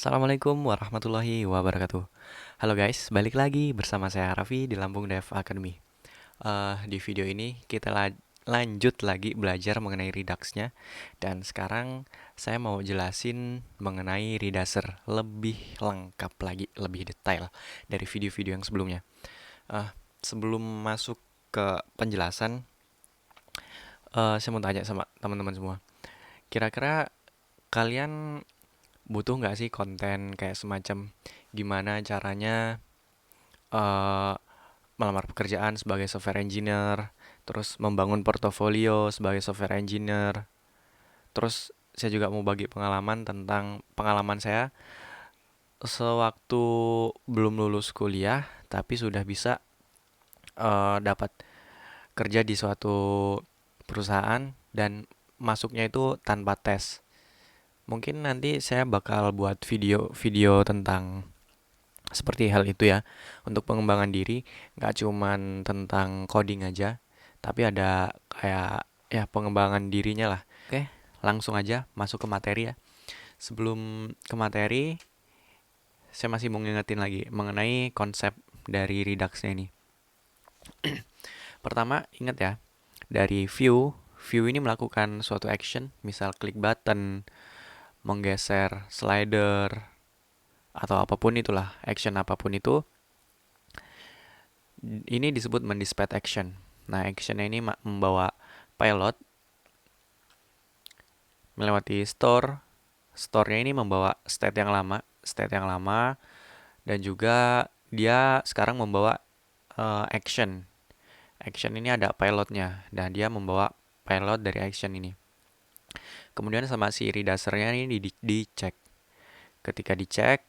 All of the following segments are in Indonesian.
Assalamualaikum warahmatullahi wabarakatuh. Halo guys, balik lagi bersama saya Raffi di Lampung Dev Academy. Di video ini kita lanjut lagi belajar mengenai Redux-nya. Dan sekarang saya mau jelasin mengenai Reducer lebih lengkap lagi, lebih detail dari video-video yang sebelumnya. Sebelum masuk ke penjelasan, saya mau tanya sama teman-teman semua. Kira-kira kalian butuh nggak sih konten kayak semacam gimana caranya eh, melamar pekerjaan sebagai software engineer, terus membangun portofolio sebagai software engineer. Terus saya juga mau bagi pengalaman tentang pengalaman saya sewaktu belum lulus kuliah tapi sudah bisa dapat kerja di suatu perusahaan dan masuknya itu tanpa tes. Mungkin nanti saya bakal buat video-video tentang seperti hal itu ya, untuk pengembangan diri, nggak cuman tentang coding aja, tapi ada kayak ya pengembangan dirinya lah. Oke, langsung aja masuk ke materi ya. Sebelum ke materi, saya masih mau ngingetin lagi mengenai konsep dari Redux-nya ini. Pertama, ingat ya, dari view ini melakukan suatu action, misal klik button, menggeser slider, atau apapun itulah, action apapun itu, ini disebut mendispatch action. Nah, actionnya ini membawa pilot melewati store. Store-nya ini membawa state yang lama, dan juga dia sekarang membawa action. Action ini ada pilotnya, dan dia membawa pilot dari action ini. Kemudian sama si reducer-nya ini dicek. Ketika dicek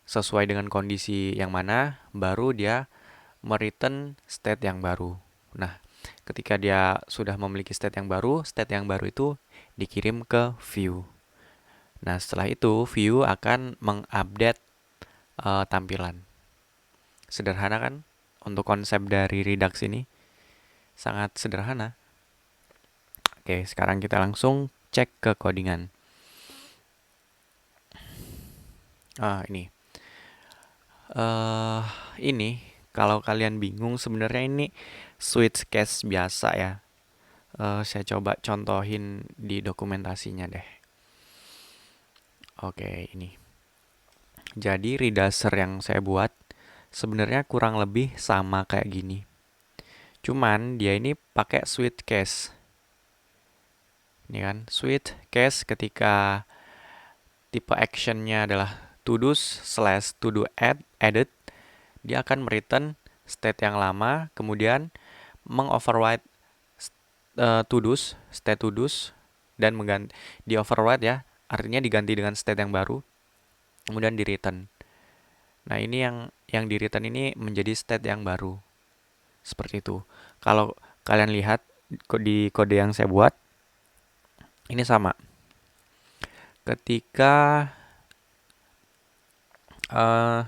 sesuai dengan kondisi yang mana, baru dia mereturn state yang baru. Nah, ketika dia sudah memiliki state yang baru itu dikirim ke view. Nah, setelah itu view akan mengupdate tampilan. Sederhana kan? Untuk konsep dari Redux ini sangat sederhana. Oke, sekarang kita langsung cek ke codingan. Ini. eh ini kalau kalian bingung sebenarnya ini switch case biasa ya. Saya coba contohin di dokumentasinya deh. Oke, ini. Jadi reducer yang saya buat sebenarnya kurang lebih sama kayak gini. Cuman dia ini pakai switch case. Ini kan, switch case ketika tipe actionnya adalah to do added, dia akan return state yang lama, kemudian mengoverride state to do's, dan mengganti di override ya, artinya diganti dengan state yang baru, kemudian di return. Nah, ini yang di return ini menjadi state yang baru. Seperti itu. Kalau kalian lihat di kode yang saya buat, ini sama. Ketika uh,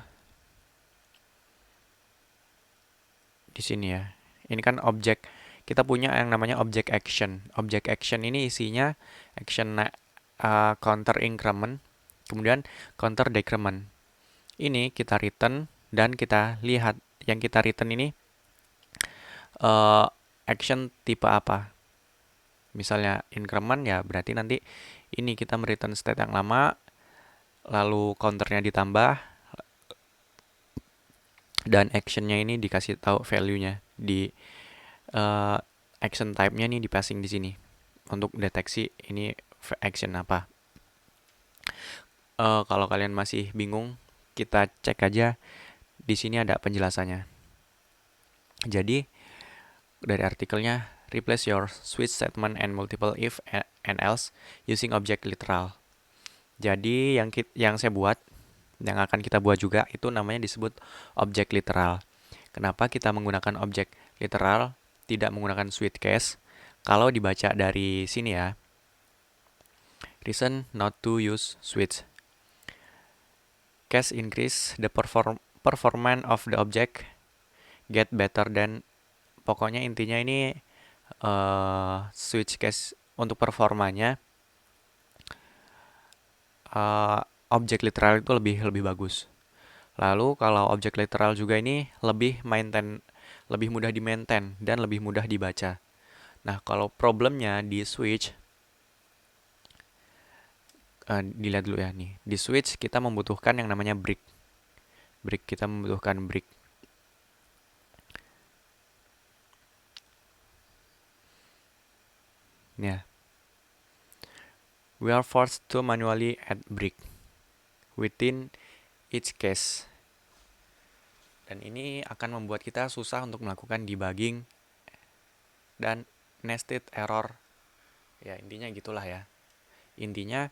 di sini ya, ini kan objek. Kita punya yang namanya object action. Object action ini isinya action counter increment, kemudian counter decrement. Ini kita return dan kita lihat yang kita return ini uh, action tipe apa. Misalnya increment ya berarti nanti ini kita mereturn state yang lama, lalu counternya ditambah, dan actionnya ini dikasih tahu value-nya di uh, action type-nya nih di passing di sini untuk deteksi ini action apa. Kalau kalian masih bingung, kita cek aja di sini ada penjelasannya. Jadi dari artikelnya, replace your switch statement and multiple if and else using object literal. Jadi yang saya buat, yang akan kita buat juga itu namanya disebut object literal. Kenapa kita menggunakan object literal, tidak menggunakan switch case? Kalau dibaca dari sini ya, reason not to use switch case increase the performance of the object get better, dan pokoknya intinya ini switch case untuk performanya objek literal itu lebih bagus. Lalu kalau objek literal juga ini lebih mudah di-maintain dan lebih mudah dibaca. Nah, kalau problemnya di switch, dilihat dulu ya nih. Di switch kita membutuhkan yang namanya brick. Kita membutuhkan brick. Ya. We are forced to manually add brick within each case. Dan ini akan membuat kita susah untuk melakukan debugging dan nested error. Ya, intinya gitulah ya. Intinya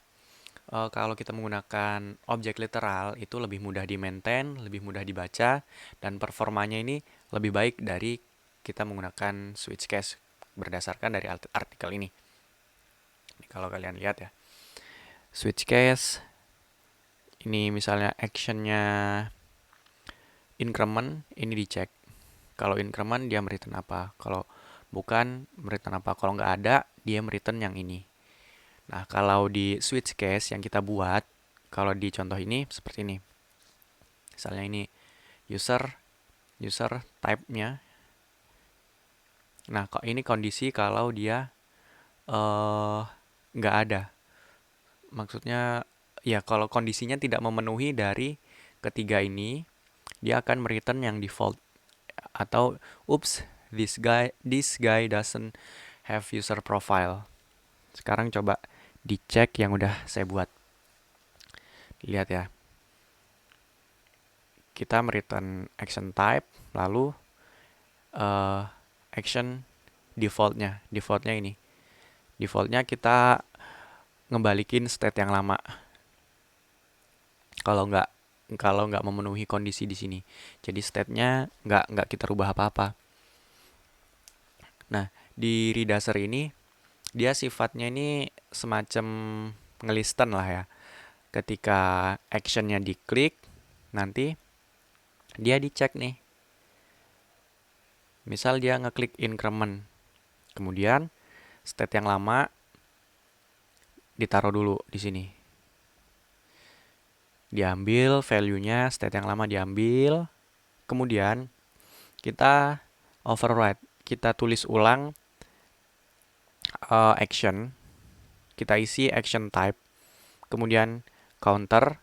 kalau kita menggunakan objek literal itu lebih mudah di-maintain, lebih mudah dibaca, dan performanya ini lebih baik dari kita menggunakan switch case berdasarkan dari artikel ini. Ini kalau kalian lihat ya. Switch case ini misalnya actionnya increment, ini dicek. Kalau increment dia mereturn apa? Kalau bukan mereturn apa? Kalau nggak ada, dia mereturn yang ini. Nah, kalau di switch case yang kita buat, kalau di contoh ini seperti ini. Misalnya ini user type-nya. Nah, ini kondisi kalau dia nggak ada. Maksudnya, ya kalau kondisinya tidak memenuhi dari ketiga ini, dia akan mereturn yang default. Atau, oops, this guy doesn't have user profile. Sekarang coba dicek yang udah saya buat. Lihat ya. Kita mereturn action type, lalu action defaultnya. Defaultnya ini. Defaultnya kita ngebalikin state yang lama. Kalau nggak memenuhi kondisi di sini. Jadi state-nya nggak kita rubah apa-apa. Nah, di redasser ini dia sifatnya ini semacam ngelisten lah ya. Ketika actionnya diklik, nanti dia dicek nih. Misal dia ngeklik increment. Kemudian state yang lama ditaruh dulu di sini. Diambil value-nya, state yang lama diambil. Kemudian kita override. Kita tulis ulang action. Kita isi action type. Kemudian counter,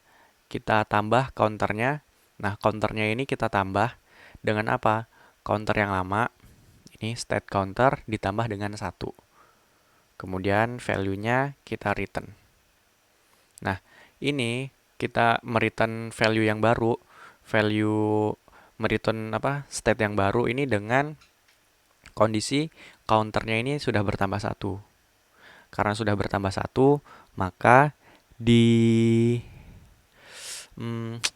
kita tambah counternya. Nah, counternya ini kita tambah dengan apa? Counter yang lama, ini state counter ditambah dengan 1. Kemudian value-nya kita return. Nah, ini kita mereturn value yang baru, mereturn state yang baru ini dengan kondisi counternya ini sudah bertambah 1. Karena sudah bertambah 1, maka di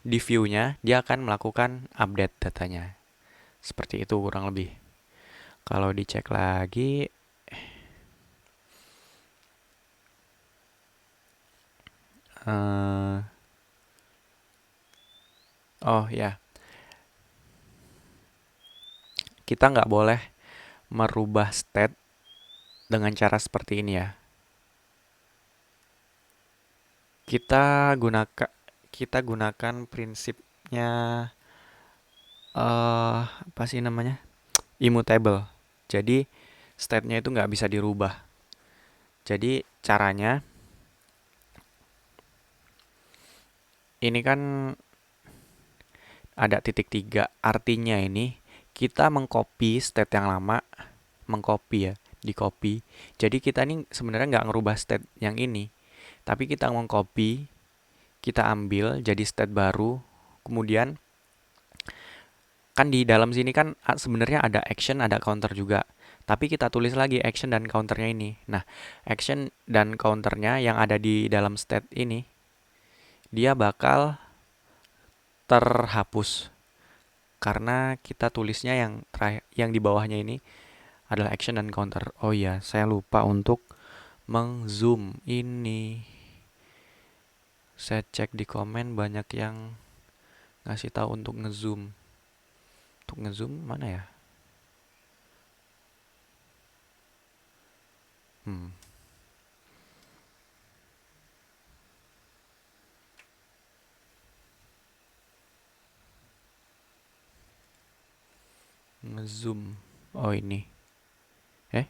view-nya dia akan melakukan update datanya. Seperti itu kurang lebih. Kalau dicek lagi, oh ya, kita nggak boleh merubah state dengan cara seperti ini ya. Kita gunakan prinsipnya apa sih namanya? Immutable. Jadi state-nya itu nggak bisa dirubah. Jadi caranya ini kan ada titik 3. Artinya ini kita mengcopy state yang lama, mengcopy ya, di-copy. Jadi kita ini sebenarnya nggak ngerubah state yang ini, tapi kita mengcopy, kita ambil jadi state baru, kemudian kan di dalam sini kan sebenarnya ada action, ada counter juga. Tapi kita tulis lagi action dan counternya ini. Nah, action dan counternya yang ada di dalam state ini, dia bakal terhapus. Karena kita tulisnya yang di bawahnya ini adalah action dan counter. Oh iya, saya lupa untuk meng-zoom ini. Saya cek di komen banyak yang ngasih tahu untuk nge-zoom. Untuk nge-zoom mana ya? ngezoom. Oh ini. Eh?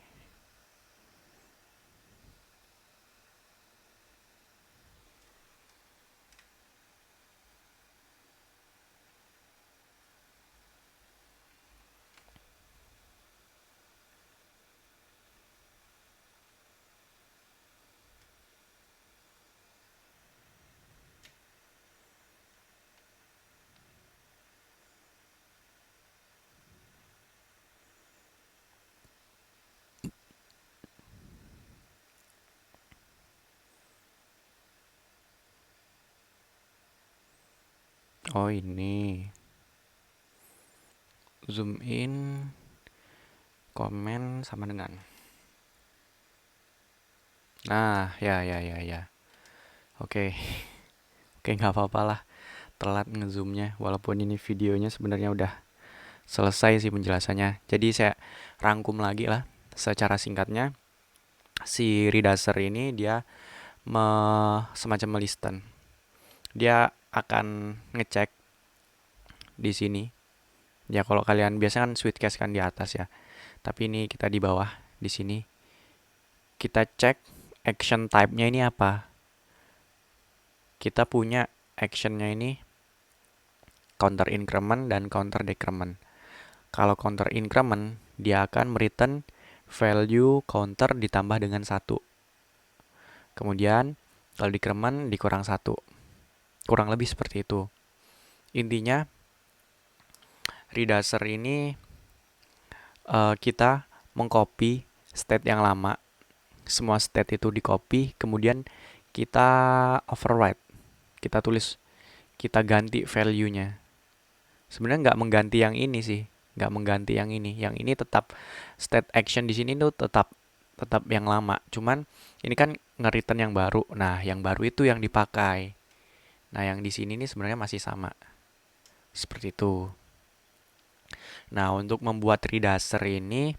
Oh ini. Zoom in, komen sama dengan. Nah, ya ya ya ya. Oke. Oke, nggak apa-apa lah. Telat ngezoomnya. Walaupun ini videonya sebenarnya udah selesai sih penjelasannya. Jadi saya rangkum lagi lah. Secara singkatnya, si Redaser ini dia semacam melisten. Dia akan ngecek di sini. Ya kalau kalian biasa kan switchcase kan di atas ya. Tapi ini kita di bawah di sini. Kita cek action type-nya ini apa. Kita punya actionnya ini counter increment dan counter decrement. Kalau counter increment, dia akan mereturn value counter ditambah dengan 1. Kemudian kalau decrement dikurang 1. Kurang lebih seperti itu. Intinya Redaser ini kita mengcopy state yang lama. Semua state itu di copy, kemudian kita override. Kita tulis, kita ganti value-nya. Sebenarnya nggak mengganti yang ini sih, nggak mengganti yang ini. Yang ini tetap state action di sini tuh tetap tetap yang lama. Cuman ini kan nge-return yang baru. Nah, yang baru itu yang dipakai. Nah, yang di sini nih sebenarnya masih sama. Seperti itu. Nah, untuk membuat Redaser ini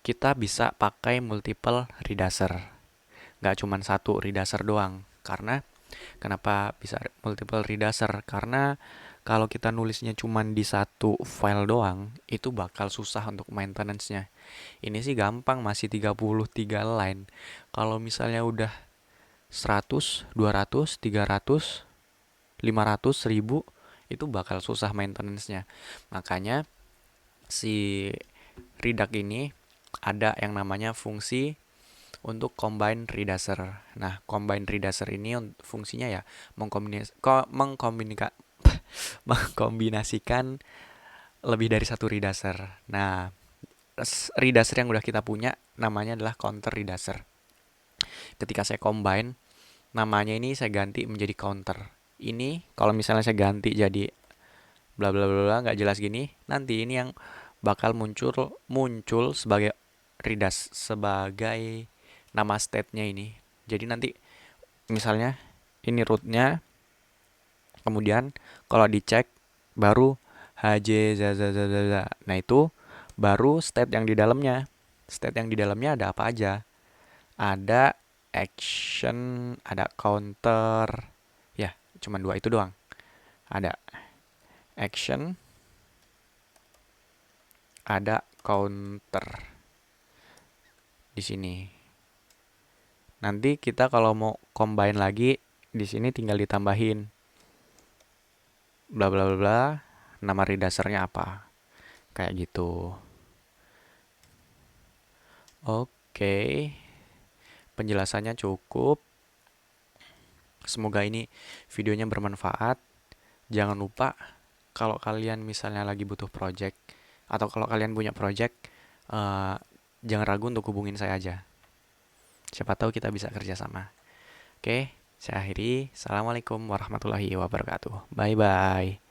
kita bisa pakai multiple Redaser. Nggak cuma satu Redaser doang. Karena kenapa bisa multiple Redaser? Karena kalau kita nulisnya cuma di satu file doang, itu bakal susah untuk maintenance-nya. Ini sih gampang, masih 33 line. Kalau misalnya udah 100, 200, 300, 500, 1000, itu bakal susah maintenance-nya. Makanya si Redact ini ada yang namanya fungsi untuk combine redaser. Nah, combine redaser ini fungsinya ya mengkombinasikan lebih dari satu redaser. Nah, redaser yang udah kita punya namanya adalah counter redaser. Ketika saya combine, namanya ini saya ganti menjadi counter. Ini kalau misalnya saya ganti jadi bla bla bla nggak jelas gini, nanti ini yang bakal muncul sebagai sebagai nama state-nya ini. Jadi nanti misalnya ini root-nya, kemudian kalau dicek baru hj zazazazaza. Nah, itu baru state yang di dalamnya. State yang di dalamnya ada apa aja? Ada action, ada counter. Ya, cuma dua itu doang. Ada action, ada counter di sini. Nanti kita kalau mau combine lagi di sini tinggal ditambahin bla bla bla bla, nama redasernya apa. Kayak gitu. Oke. Penjelasannya cukup. Semoga ini videonya bermanfaat. Jangan lupa kalau kalian misalnya lagi butuh project atau kalau kalian punya project, jangan ragu untuk hubungin saya aja. Siapa tahu kita bisa kerjasama. Oke, saya akhiri. Assalamualaikum warahmatullahi wabarakatuh. Bye bye.